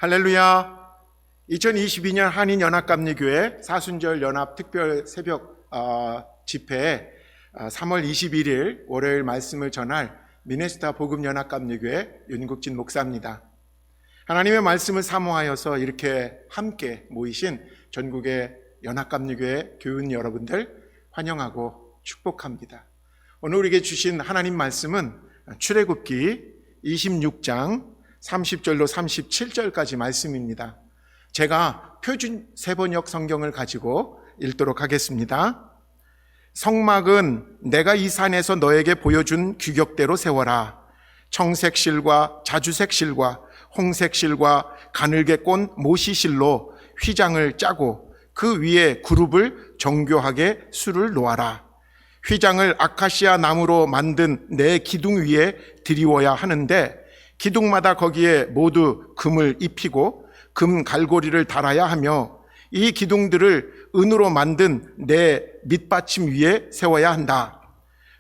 할렐루야. 2022년 한인연합감리교회 사순절 연합 특별 새벽 집회에 3월 21일 월요일 말씀을 전할 미네소타 복음연합감리교회 윤국진 목사입니다. 하나님의 말씀을 사모하여서 이렇게 함께 모이신 전국의 연합감리교회 교인 여러분들 환영하고 축복합니다. 오늘 우리에게 주신 하나님 말씀은 출애굽기 26장 30절로 37절까지 말씀입니다. 제가 표준 세번역 성경을 가지고 읽도록 하겠습니다. 성막은 내가 이 산에서 너에게 보여준 규격대로 세워라. 청색실과 자주색실과 홍색실과 가늘게 꼰 모시실로 휘장을 짜고 그 위에 그룹을 정교하게 수를 놓아라. 휘장을 아카시아 나무로 만든 네 기둥 위에 드리워야 하는데 기둥마다 거기에 모두 금을 입히고 금 갈고리를 달아야 하며 이 기둥들을 은으로 만든 네 밑받침 위에 세워야 한다.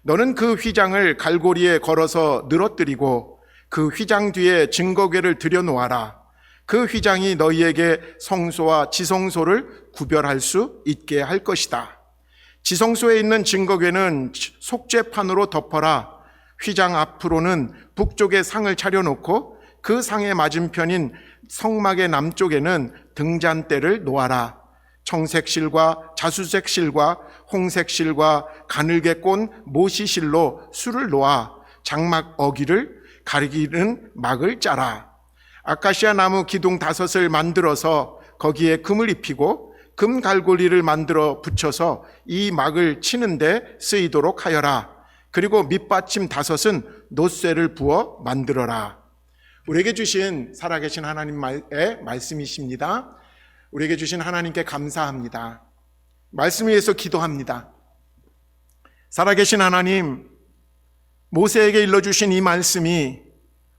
너는 그 휘장을 갈고리에 걸어서 늘어뜨리고 그 휘장 뒤에 증거궤를 들여놓아라. 그 휘장이 너희에게 성소와 지성소를 구별할 수 있게 할 것이다. 지성소에 있는 증거궤는 속죄판으로 덮어라. 휘장 앞으로는 북쪽에 상을 차려놓고 그 상의 맞은편인 성막의 남쪽에는 등잔대를 놓아라. 청색실과 자수색실과 홍색실과 가늘게 꼰 모시실로 수를 놓아 장막 어기를 가리기는 막을 짜라. 아카시아 나무 기둥 5을 만들어서 거기에 금을 입히고 금 갈고리를 만들어 붙여서 이 막을 치는데 쓰이도록 하여라. 그리고 밑받침 5은 놋쇠를 부어 만들어라. 우리에게 주신 살아계신 하나님의 말씀이십니다. 우리에게 주신 하나님께 감사합니다. 말씀을 위해서 기도합니다. 살아계신 하나님, 모세에게 일러주신 이 말씀이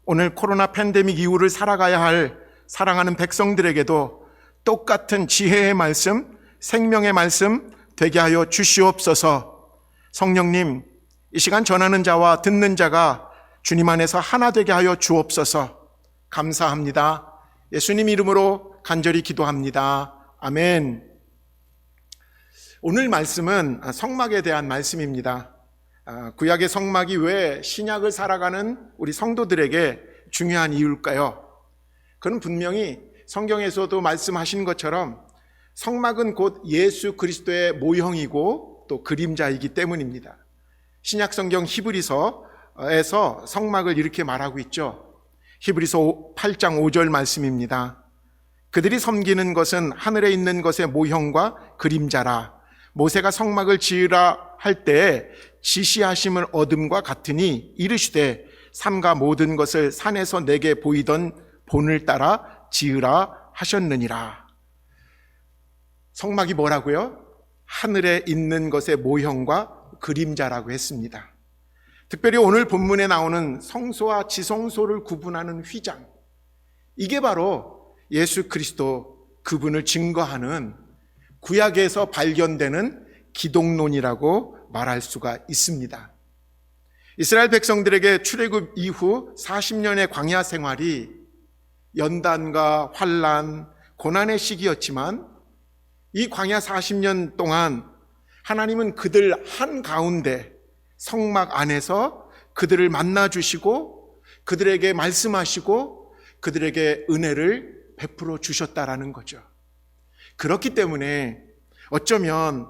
오늘 코로나 팬데믹 이후를 살아가야 할 사랑하는 백성들에게도 똑같은 지혜의 말씀, 생명의 말씀 되게 하여 주시옵소서. 성령님, 이 시간 전하는 자와 듣는 자가 주님 안에서 하나 되게 하여 주옵소서. 감사합니다. 예수님 이름으로 간절히 기도합니다. 아멘. 오늘 말씀은 성막에 대한 말씀입니다. 구약의 성막이 왜 신약을 살아가는 우리 성도들에게 중요한 이유일까요? 그건 분명히 성경에서도 말씀하신 것처럼 성막은 곧 예수 그리스도의 모형이고 또 그림자이기 때문입니다. 신약 성경 히브리서에서 성막을 이렇게 말하고 있죠. 히브리서 8장 5절 말씀입니다. 그들이 섬기는 것은 하늘에 있는 것의 모형과 그림자라. 모세가 성막을 지으라 할 때에 지시하심을 얻음과 같으니 이르시되 삼가 모든 것을 산에서 내게 보이던 본을 따라 지으라 하셨느니라. 성막이 뭐라고요? 하늘에 있는 것의 모형과 그림자라고 했습니다. 특별히 오늘 본문에 나오는 성소와 지성소를 구분하는 휘장, 이게 바로 예수 그리스도 그분을 증거하는 구약에서 발견되는 기독론이라고 말할 수가 있습니다. 이스라엘 백성들에게 출애굽 이후 40년의 광야 생활이 연단과 환난, 고난의 시기였지만 이 광야 40년 동안 하나님은 그들 한가운데 성막 안에서 그들을 만나주시고 그들에게 말씀하시고 그들에게 은혜를 베풀어 주셨다라는 거죠. 그렇기 때문에 어쩌면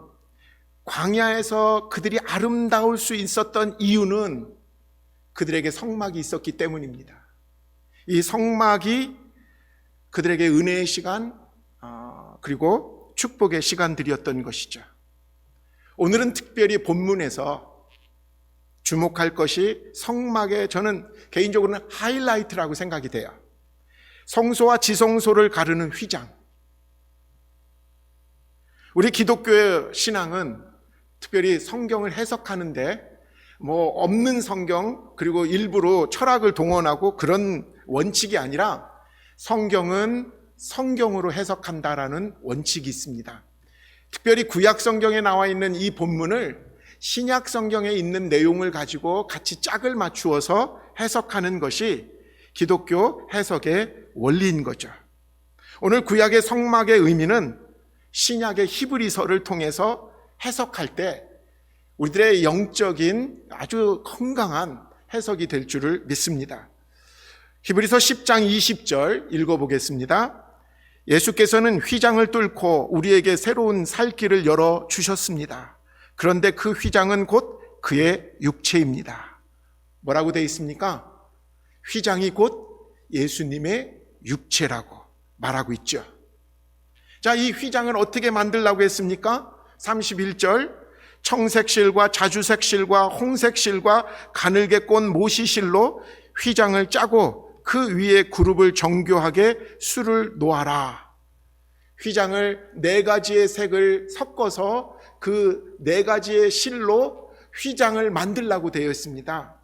광야에서 그들이 아름다울 수 있었던 이유는 그들에게 성막이 있었기 때문입니다. 이 성막이 그들에게 은혜의 시간 그리고 축복의 시간들이었던 것이죠. 오늘은 특별히 본문에서 주목할 것이 성막의, 저는 개인적으로는 하이라이트라고 생각이 돼요. 성소와 지성소를 가르는 휘장. 우리 기독교의 신앙은 특별히 성경을 해석하는데 없는 성경 그리고 일부러 철학을 동원하고 그런 원칙이 아니라 성경은 성경으로 해석한다라는 원칙이 있습니다. 특별히 구약 성경에 나와 있는 이 본문을 신약 성경에 있는 내용을 가지고 같이 짝을 맞추어서 해석하는 것이 기독교 해석의 원리인 거죠. 오늘 구약의 성막의 의미는 신약의 히브리서를 통해서 해석할 때 우리들의 영적인 아주 건강한 해석이 될 줄을 믿습니다. 히브리서 10장 20절 읽어보겠습니다. 예수께서는 휘장을 뚫고 우리에게 새로운 살 길을 열어주셨습니다. 그런데 그 휘장은 곧 그의 육체입니다. 뭐라고 되어 있습니까? 휘장이 곧 예수님의 육체라고 말하고 있죠. 자, 이 휘장을 어떻게 만들라고 했습니까? 31절, 청색실과 자주색실과 홍색실과 가늘게 꼰 모시실로 휘장을 짜고 그 위에 그룹을 정교하게 수를 놓아라. 휘장을 4가지의 색을 섞어서 그 4가지의 실로 휘장을 만들라고 되어 있습니다.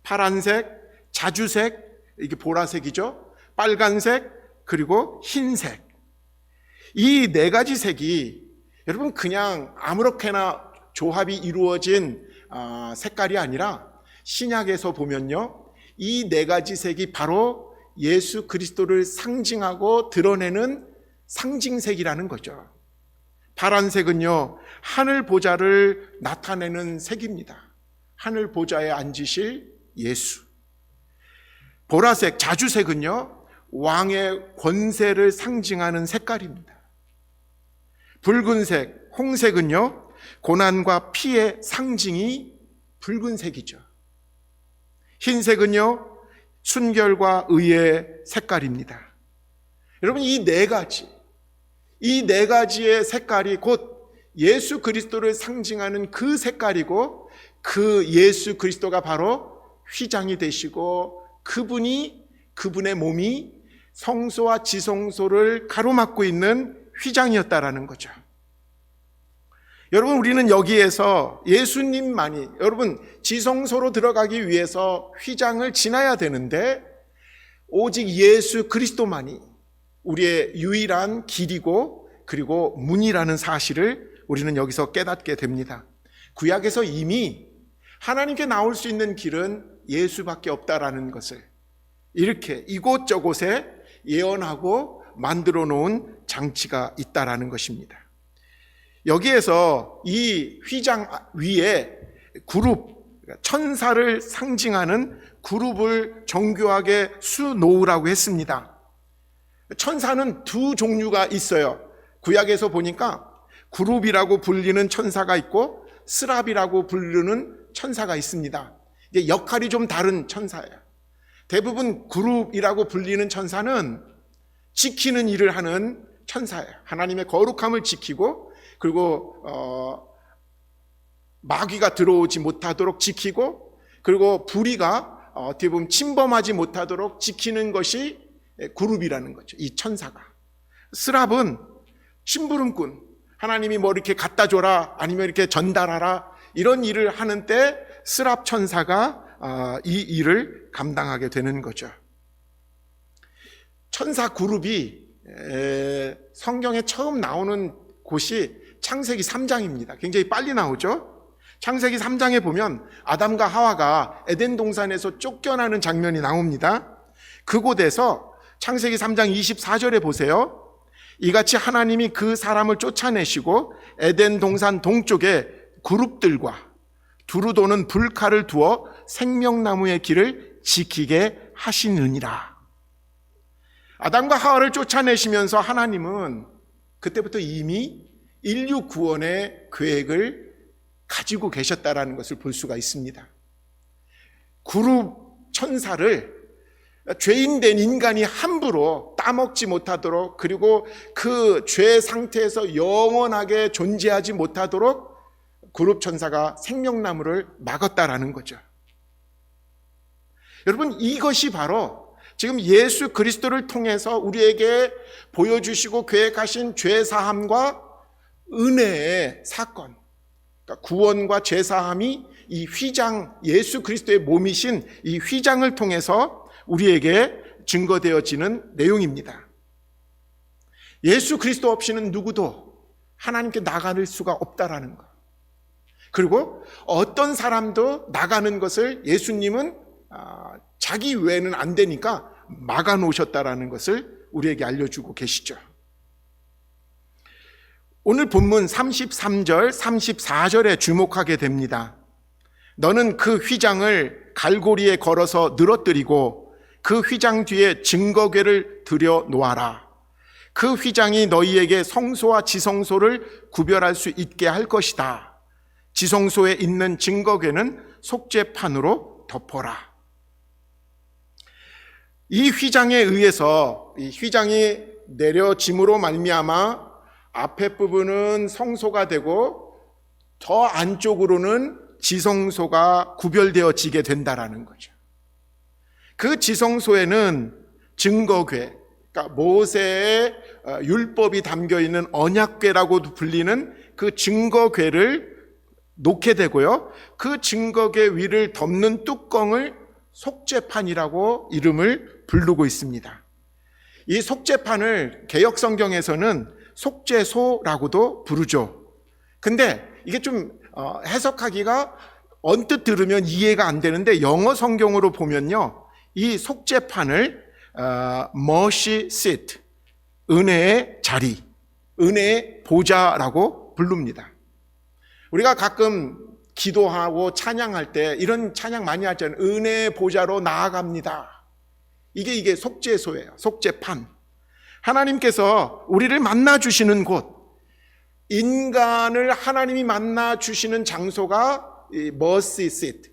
파란색, 자주색, 이게 보라색이죠. 빨간색, 그리고 흰색. 이 4가지 색이 여러분 그냥 아무렇게나 조합이 이루어진 색깔이 아니라 신약에서 보면요, 이 4가지 색이 바로 예수 그리스도를 상징하고 드러내는 상징색이라는 거죠. 파란색은요, 하늘 보좌를 나타내는 색입니다. 하늘 보좌에 앉으실 예수. 보라색, 자주색은요, 왕의 권세를 상징하는 색깔입니다. 붉은색, 홍색은요, 고난과 피의 상징이 붉은색이죠. 흰색은요, 순결과 의의 색깔입니다. 여러분, 이 4가지의 색깔이 곧 예수 그리스도를 상징하는 그 색깔이고, 그 예수 그리스도가 바로 휘장이 되시고, 그분의 몸이 성소와 지성소를 가로막고 있는 휘장이었다라는 거죠. 여러분, 우리는 여기에서 예수님만이, 여러분, 지성소로 들어가기 위해서 휘장을 지나야 되는데 오직 예수 그리스도만이 우리의 유일한 길이고 그리고 문이라는 사실을 우리는 여기서 깨닫게 됩니다. 구약에서 이미 하나님께 나올 수 있는 길은 예수밖에 없다라는 것을 이렇게 이곳저곳에 예언하고 만들어 놓은 장치가 있다라는 것입니다. 여기에서 이 휘장 위에 그룹, 천사를 상징하는 그룹을 정교하게 수놓으라고 했습니다. 천사는 2 종류가 있어요. 구약에서 보니까 그룹이라고 불리는 천사가 있고 스랍이라고 부르는 천사가 있습니다. 이게 역할이 좀 다른 천사예요. 대부분 그룹이라고 불리는 천사는 지키는 일을 하는 천사예요. 하나님의 거룩함을 지키고 그리고 마귀가 들어오지 못하도록 지키고 그리고 불의가 어떻게 보면 침범하지 못하도록 지키는 것이 그룹이라는 거죠. 이 천사가. 스랍은 심부름꾼, 하나님이 뭐 이렇게 갖다 줘라 아니면 이렇게 전달하라 이런 일을 하는 때 스랍 천사가 이 일을 감당하게 되는 거죠. 천사 그룹이 성경에 처음 나오는 곳이 창세기 3장입니다. 굉장히 빨리 나오죠. 창세기 3장에 보면 아담과 하와가 에덴 동산에서 쫓겨나는 장면이 나옵니다. 그곳에서 창세기 3장 24절에 보세요. 이같이 하나님이 그 사람을 쫓아내시고 에덴 동산 동쪽에 그룹들과 두루 도는 불칼을 두어 생명나무의 길을 지키게 하시느니라. 아담과 하와를 쫓아내시면서 하나님은 그때부터 이미 인류 구원의 계획을 가지고 계셨다라는 것을 볼 수가 있습니다. 그룹 천사를 죄인된 인간이 함부로 따먹지 못하도록 그리고 그 죄 상태에서 영원하게 존재하지 못하도록 그룹 천사가 생명나무를 막았다라는 거죠. 여러분, 이것이 바로 지금 예수 그리스도를 통해서 우리에게 보여주시고 계획하신 죄사함과 은혜의 사건, 그러니까 구원과 죄사함이 이 휘장, 예수 그리스도의 몸이신 이 휘장을 통해서 우리에게 증거되어지는 내용입니다. 예수 그리스도 없이는 누구도 하나님께 나갈 수가 없다라는 것. 그리고 어떤 사람도 나가는 것을 예수님은 자기 외에는 안 되니까 막아 놓으셨다라는 것을 우리에게 알려주고 계시죠. 오늘 본문 33절, 34절에 주목하게 됩니다. 너는 그 휘장을 갈고리에 걸어서 늘어뜨리고 그 휘장 뒤에 증거궤를 들여 놓아라. 그 휘장이 너희에게 성소와 지성소를 구별할 수 있게 할 것이다. 지성소에 있는 증거궤는 속죄판으로 덮어라. 이 휘장에 의해서 이 휘장이 내려짐으로 말미암아 앞에 부분은 성소가 되고 더 안쪽으로는 지성소가 구별되어지게 된다라는 거죠. 그 지성소에는 증거궤, 그러니까 모세의 율법이 담겨있는 언약궤라고도 불리는 그 증거궤를 놓게 되고요. 그 증거궤 위를 덮는 뚜껑을 속죄판이라고 이름을 부르고 있습니다. 이 속죄판을 개역 성경에서는 속죄소라고도 부르죠. 근데 이게 좀 해석하기가 언뜻 들으면 이해가 안 되는데 영어 성경으로 보면요, 이 속죄판을 mercy seat, 은혜의 자리, 은혜의 보좌라고 부릅니다. 우리가 가끔 기도하고 찬양할 때 이런 찬양 많이 하잖아요. 은혜의 보좌로 나아갑니다. 이게 속죄소예요. 속죄판. 하나님께서 우리를 만나 주시는 곳, 인간을 하나님이 만나 주시는 장소가 이 mercy seat,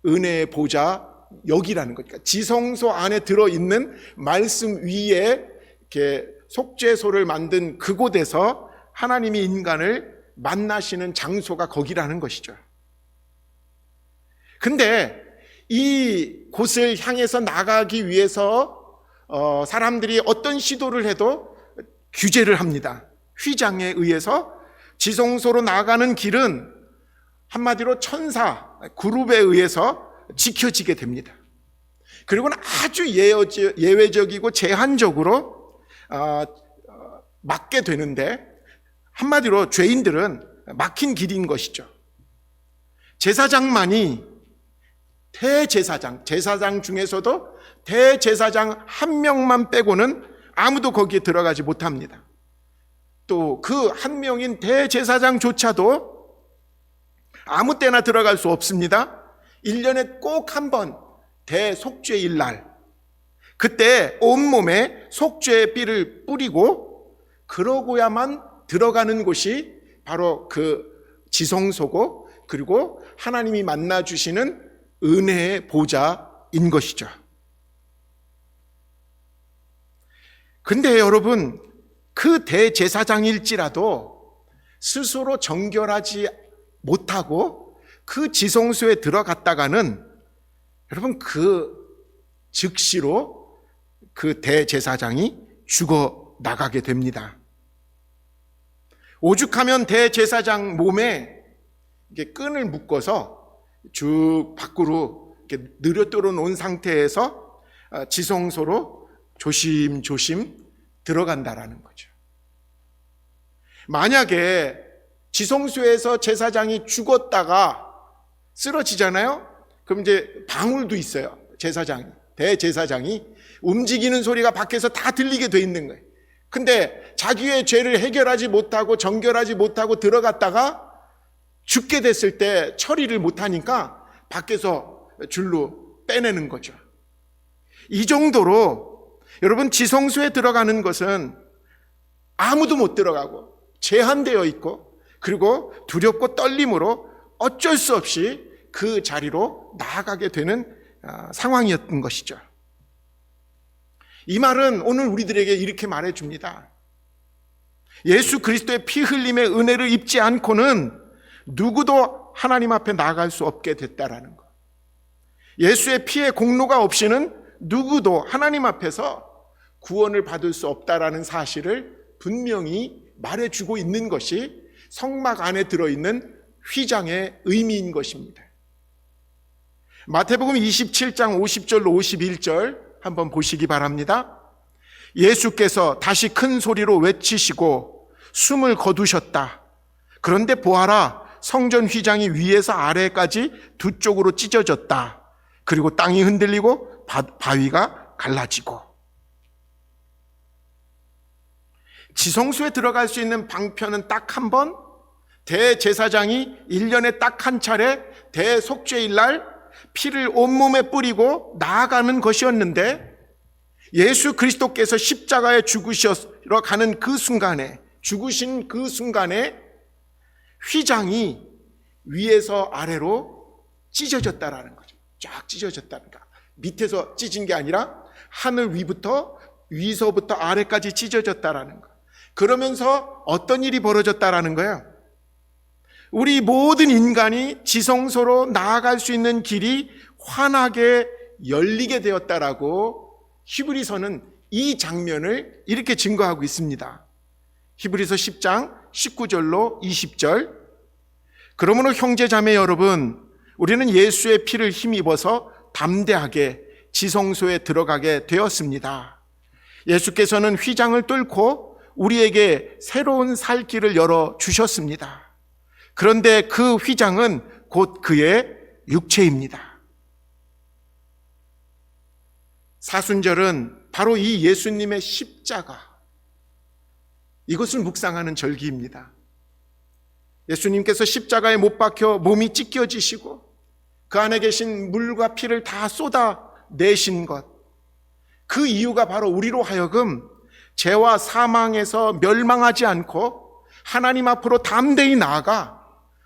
은혜의 보좌, 여기라는 거니까 지성소 안에 들어있는 말씀 위에 이렇게 속죄소를 만든 그곳에서 하나님이 인간을 만나시는 장소가 거기라는 것이죠. 근데 이 곳을 향해서 나가기 위해서 사람들이 어떤 시도를 해도 규제를 합니다. 휘장에 의해서 지성소로 나가는 길은 한마디로 천사, 그룹에 의해서 지켜지게 됩니다. 그리고는 아주 예외적이고 제한적으로 막게 되는데, 한마디로 죄인들은 막힌 길인 것이죠. 제사장만이 제사장 중에서도 대제사장 한 명만 빼고는 아무도 거기에 들어가지 못합니다. 또 그 한 명인 대제사장조차도 아무 때나 들어갈 수 없습니다. 1년에 꼭 한 번 대속죄일 날, 그때 온몸에 속죄의 삐를 뿌리고 그러고야만 들어가는 곳이 바로 그 지성소고, 그리고 하나님이 만나 주시는 은혜의 보좌인 것이죠. 근데 여러분, 그 대제사장일지라도 스스로 정결하지 못하고 그 지성소에 들어갔다가는 여러분 그 즉시로 그 대제사장이 죽어 나가게 됩니다. 오죽하면 대제사장 몸에 이렇게 끈을 묶어서 쭉 밖으로 이렇게 느려뜨려 놓은 상태에서 지성소로 조심조심 들어간다라는 거죠. 만약에 지성소에서 제사장이 죽었다가 쓰러지잖아요? 그럼 이제 방울도 있어요. 대제사장이 움직이는 소리가 밖에서 다 들리게 돼 있는 거예요. 근데 자기의 죄를 해결하지 못하고 정결하지 못하고 들어갔다가 죽게 됐을 때 처리를 못하니까 밖에서 줄로 빼내는 거죠. 이 정도로 여러분, 지성소에 들어가는 것은 아무도 못 들어가고 제한되어 있고, 그리고 두렵고 떨림으로 어쩔 수 없이 그 자리로 나아가게 되는 상황이었던 것이죠. 이 말은 오늘 우리들에게 이렇게 말해줍니다. 예수 그리스도의 피 흘림의 은혜를 입지 않고는 누구도 하나님 앞에 나아갈 수 없게 됐다라는 것. 예수의 피의 공로가 없이는 누구도 하나님 앞에서 구원을 받을 수 없다라는 사실을 분명히 말해주고 있는 것이 성막 안에 들어있는 휘장의 의미인 것입니다. 마태복음 27장 50절로 51절 한번 보시기 바랍니다. 예수께서 다시 큰 소리로 외치시고 숨을 거두셨다. 그런데 보아라, 성전 휘장이 위에서 아래까지 두 쪽으로 찢어졌다. 그리고 땅이 흔들리고 바위가 갈라지고. 지성소에 들어갈 수 있는 방편은 딱 한 번, 대제사장이 1년에 딱 한 차례 대속죄일 날 피를 온몸에 뿌리고 나아가는 것이었는데, 예수 그리스도께서 십자가에 죽으시러 가는 그 순간에, 죽으신 그 순간에 휘장이 위에서 아래로 찢어졌다라는 거죠. 쫙 찢어졌다는 거. 밑에서 찢은 게 아니라 하늘 위서부터 아래까지 찢어졌다라는 거. 그러면서 어떤 일이 벌어졌다라는 거예요? 우리 모든 인간이 지성소로 나아갈 수 있는 길이 환하게 열리게 되었다라고 히브리서는 이 장면을 이렇게 증거하고 있습니다. 히브리서 10장 19절로 20절. 그러므로 형제자매 여러분, 우리는 예수의 피를 힘입어서 담대하게 지성소에 들어가게 되었습니다. 예수께서는 휘장을 뚫고 우리에게 새로운 살 길을 열어주셨습니다. 그런데 그 휘장은 곧 그의 육체입니다. 사순절은 바로 이 예수님의 십자가, 이것을 묵상하는 절기입니다. 예수님께서 십자가에 못 박혀 몸이 찢겨지시고 그 안에 계신 물과 피를 다 쏟아내신 것, 그 이유가 바로 우리로 하여금 죄와 사망에서 멸망하지 않고 하나님 앞으로 담대히 나아가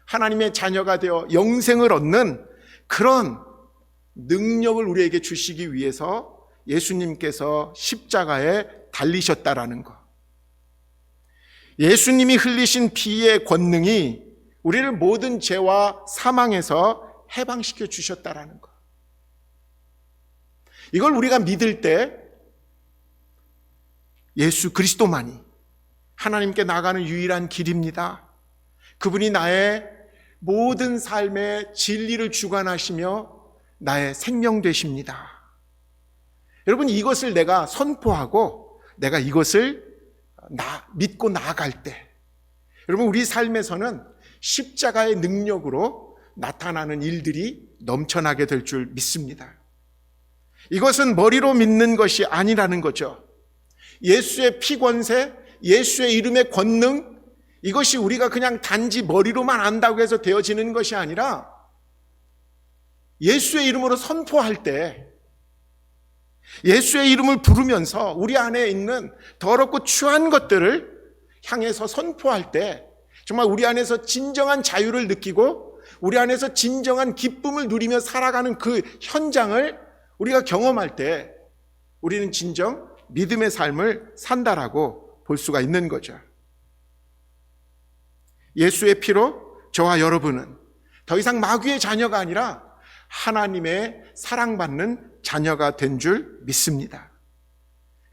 하나님의 자녀가 되어 영생을 얻는 그런 능력을 우리에게 주시기 위해서 예수님께서 십자가에 달리셨다라는 것. 예수님이 흘리신 피의 권능이 우리를 모든 죄와 사망에서 해방시켜 주셨다라는 것. 이걸 우리가 믿을 때 예수 그리스도만이 하나님께 나가는 유일한 길입니다. 그분이 나의 모든 삶의 진리를 주관하시며 나의 생명 되십니다. 여러분, 이것을 내가 선포하고 내가 이것을 믿고 나아갈 때, 여러분, 우리 삶에서는 십자가의 능력으로 나타나는 일들이 넘쳐나게 될 줄 믿습니다. 이것은 머리로 믿는 것이 아니라는 거죠. 예수의 피 권세, 예수의 이름의 권능, 이것이 우리가 그냥 단지 머리로만 안다고 해서 되어지는 것이 아니라 예수의 이름으로 선포할 때, 예수의 이름을 부르면서 우리 안에 있는 더럽고 추한 것들을 향해서 선포할 때 정말 우리 안에서 진정한 자유를 느끼고 우리 안에서 진정한 기쁨을 누리며 살아가는 그 현장을 우리가 경험할 때 우리는 진정 믿음의 삶을 산다라고 볼 수가 있는 거죠. 예수의 피로 저와 여러분은 더 이상 마귀의 자녀가 아니라 하나님의 사랑받는 자녀가 된 줄 믿습니다.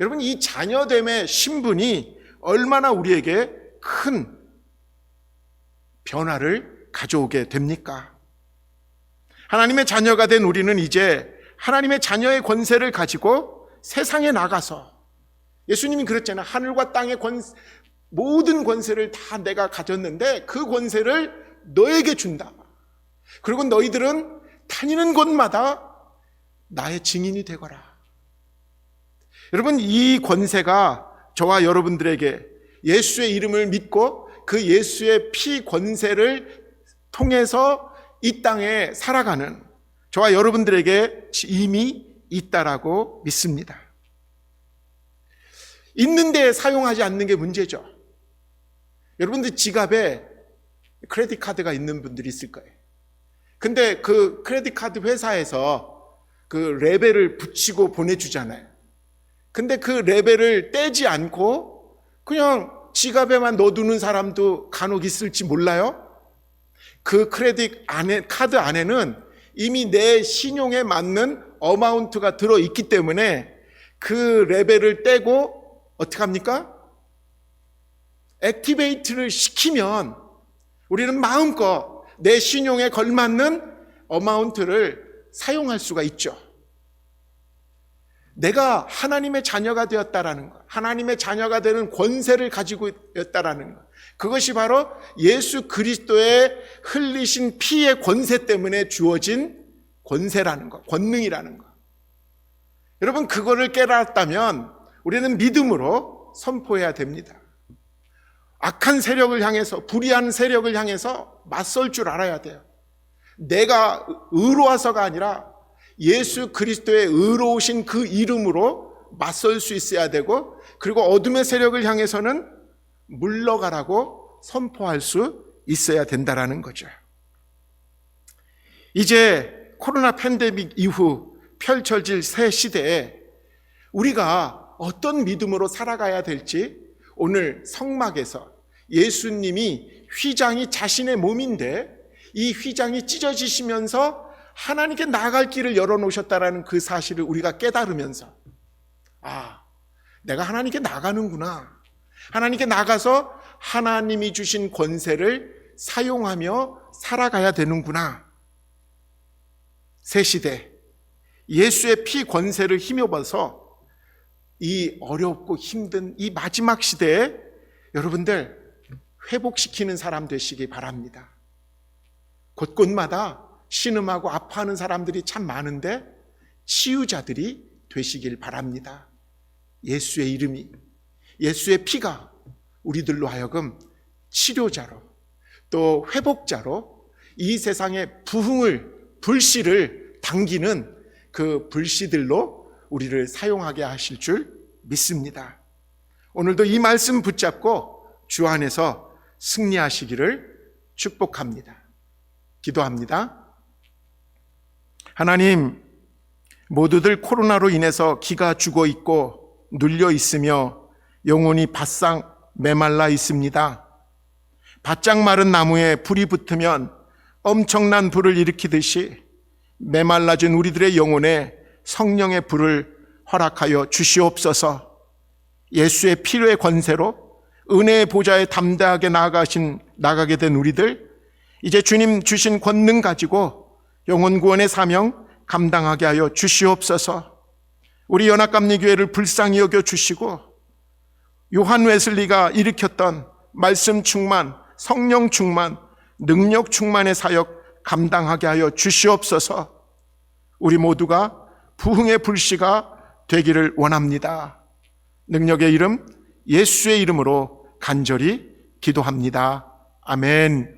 여러분, 이 자녀됨의 신분이 얼마나 우리에게 큰 변화를 가져오게 됩니까? 하나님의 자녀가 된 우리는 이제 하나님의 자녀의 권세를 가지고 세상에 나가서, 예수님이 그랬잖아요. 하늘과 땅의 모든 권세를 다 내가 가졌는데 그 권세를 너에게 준다. 그리고 너희들은 다니는 곳마다 나의 증인이 되거라. 여러분, 이 권세가 저와 여러분들에게 예수의 이름을 믿고 그 예수의 피 권세를 통해서 이 땅에 살아가는 저와 여러분들에게 이미 있다라고 믿습니다. 있는데 사용하지 않는 게 문제죠. 여러분들 지갑에 크레딧 카드가 있는 분들이 있을 거예요. 근데 그 크레딧 카드 회사에서 그 레벨을 붙이고 보내주잖아요. 근데 그 레벨을 떼지 않고 그냥 지갑에만 넣어두는 사람도 간혹 있을지 몰라요. 그 크레딧 카드 안에는 이미 내 신용에 맞는 어마운트가 들어있기 때문에 그 레벨을 떼고 어떻게 합니까? 액티베이트를 시키면 우리는 마음껏 내 신용에 걸맞는 어마운트를 사용할 수가 있죠. 내가 하나님의 자녀가 되었다라는 것, 하나님의 자녀가 되는 권세를 가지고 있다라는 것, 그것이 바로 예수 그리스도의 흘리신 피의 권세 때문에 주어진 권세라는 것, 권능이라는 것. 여러분, 그거를 깨달았다면 우리는 믿음으로 선포해야 됩니다. 악한 세력을 향해서, 불의한 세력을 향해서 맞설 줄 알아야 돼요. 내가 의로워서가 아니라 예수 그리스도의 의로우신 그 이름으로 맞설 수 있어야 되고, 그리고 어둠의 세력을 향해서는 물러가라고 선포할 수 있어야 된다라는 거죠. 이제 코로나 팬데믹 이후 펼쳐질 새 시대에 우리가 어떤 믿음으로 살아가야 될지, 오늘 성막에서 예수님이 휘장이 자신의 몸인데 이 휘장이 찢어지시면서 하나님께 나아갈 길을 열어놓으셨다라는 그 사실을 우리가 깨달으면서, 내가 하나님께 나가는구나, 하나님께 나가서 하나님이 주신 권세를 사용하며 살아가야 되는구나. 새 시대, 예수의 피 권세를 힘입어서 이 어렵고 힘든 이 마지막 시대에 여러분들 회복시키는 사람 되시기 바랍니다. 곳곳마다 신음하고 아파하는 사람들이 참 많은데 치유자들이 되시길 바랍니다. 예수의 이름이, 예수의 피가 우리들로 하여금 치료자로, 또 회복자로 이 세상의 불씨를 당기는 그 불씨들로 우리를 사용하게 하실 줄 믿습니다. 오늘도 이 말씀 붙잡고 주 안에서 승리하시기를 축복합니다. 기도합니다. 하나님, 모두들 코로나로 인해서 기가 죽어 있고 눌려 있으며 영혼이 바싹 메말라 있습니다. 바짝 마른 나무에 불이 붙으면 엄청난 불을 일으키듯이 메말라진 우리들의 영혼에 성령의 불을 허락하여 주시옵소서. 예수의 피로의 권세로 은혜의 보좌에 담대하게 나가게 된 우리들, 이제 주님 주신 권능 가지고 영혼 구원의 사명 감당하게 하여 주시옵소서. 우리 연합감리교회를 불쌍히 여겨 주시고 요한 웨슬리가 일으켰던 말씀 충만, 성령 충만, 능력 충만의 사역 감당하게 하여 주시옵소서. 우리 모두가 부흥의 불씨가 되기를 원합니다. 능력의 이름 예수의 이름으로 간절히 기도합니다. 아멘.